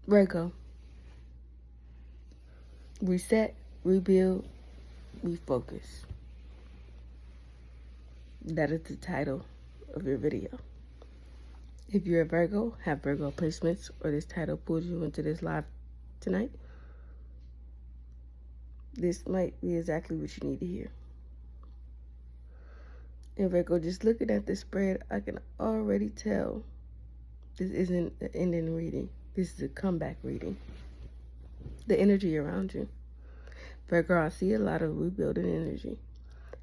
Virgo, reset, rebuild, refocus. That is the title of your video. If you're a Virgo, have Virgo placements, or this title pulls you into this live tonight, this might be exactly what you need to hear. And Virgo, just looking at this spread, I can already tell this isn't an ending reading. This is a comeback reading. The energy around you. Virgo, I see a lot of rebuilding energy.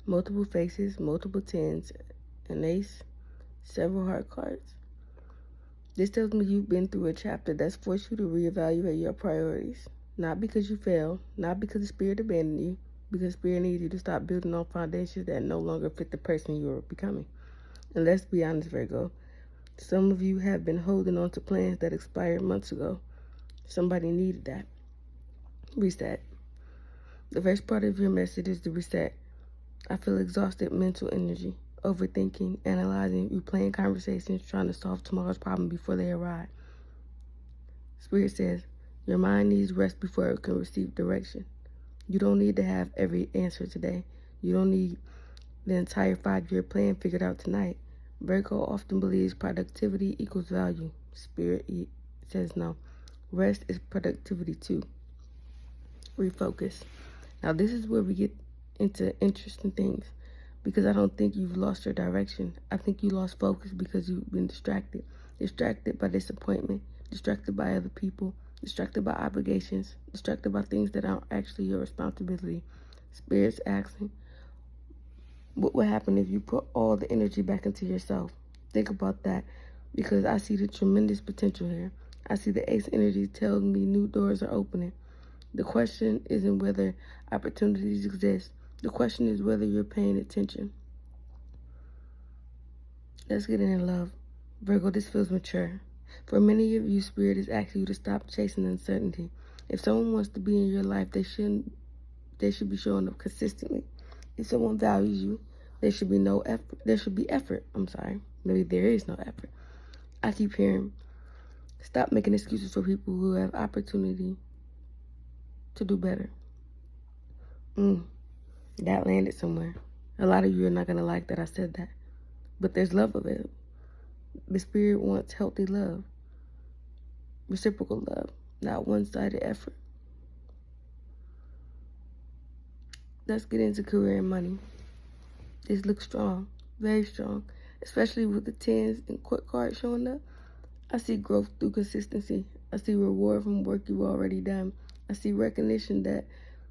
Multiple faces, multiple tens, an ace, several heart cards. This tells me you've been through a chapter that's forced you to reevaluate your priorities. Not because you failed, not because the spirit abandoned you, because spirit needs you to stop building on foundations that no longer fit the person you're becoming. And let's be honest, Virgo, some of you have been holding on to plans that expired months ago. Somebody needed that. Reset. The first part of your message is the reset. I feel exhausted mental energy, overthinking, analyzing, replaying conversations, trying to solve tomorrow's problem before they arrive. Spirit says, your mind needs rest before it can receive direction. You don't need to have every answer today. You don't need the entire 5-year plan figured out tonight. Virgo often believes productivity equals value. Spirit says no. Rest is productivity too. Refocus. Now this is where we get into interesting things, because I don't think you've lost your direction. I think you lost focus because you've been distracted. Distracted by disappointment, distracted by other people, distracted by obligations, distracted by things that aren't actually your responsibility. Spirit's asking, what would happen if you put all the energy back into yourself? Think about that, because I see the tremendous potential here. I see the ace energy telling me new doors are opening. The question isn't whether opportunities exist. The question is whether you're paying attention. Let's get in love. Virgo, this feels mature. For many of you, Spirit is asking you to stop chasing uncertainty. If someone wants to be in your life, they should be showing up consistently. If someone values you, there should be no effort. There should be effort. Maybe there is no effort. I keep hearing, stop making excuses for people who have opportunity to do better. That landed somewhere. A lot of you are not going to like that I said that. But there's love available. The Spirit wants healthy love. Reciprocal love. Not one-sided effort. Let's get into career and money. This looks strong. Very strong. Especially with the tens and court cards showing up. I see growth through consistency. I see reward from work you've already done. I see recognition that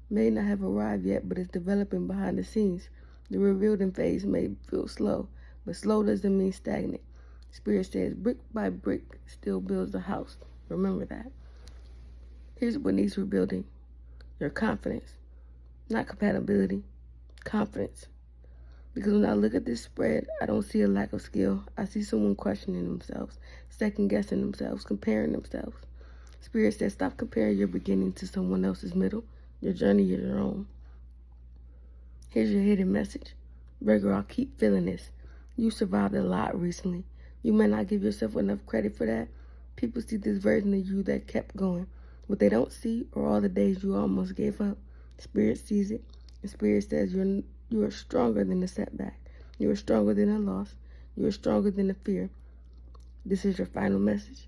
may not have arrived yet, but is developing behind the scenes. The rebuilding phase may feel slow, but slow doesn't mean stagnant. Spirit says brick by brick still builds a house. Remember that. Here's what needs rebuilding. Your confidence. Not compatibility. Confidence. Because when I look at this spread, I don't see a lack of skill. I see someone questioning themselves, second-guessing themselves, comparing themselves. Spirit says stop comparing your beginning to someone else's middle. Your journey is your own. Here's your hidden message. Virgo, I'll keep feeling this. You survived a lot recently. You may not give yourself enough credit for that. People see this version of you that kept going. What they don't see are all the days you almost gave up. Spirit sees it. And Spirit says you are stronger than the setback. You are stronger than a loss. You are stronger than the fear. This is your final message.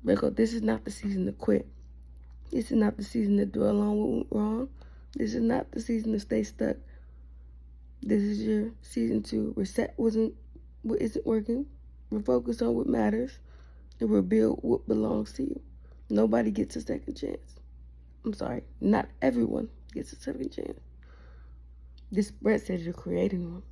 Virgo, this is not the season to quit. This is not the season to dwell on what went wrong. This is not the season to stay stuck. This is your season to reset what isn't working, refocus on what matters, and rebuild what belongs to you. Nobody gets a second chance. Not everyone gets a second chance. This spread says you're creating one.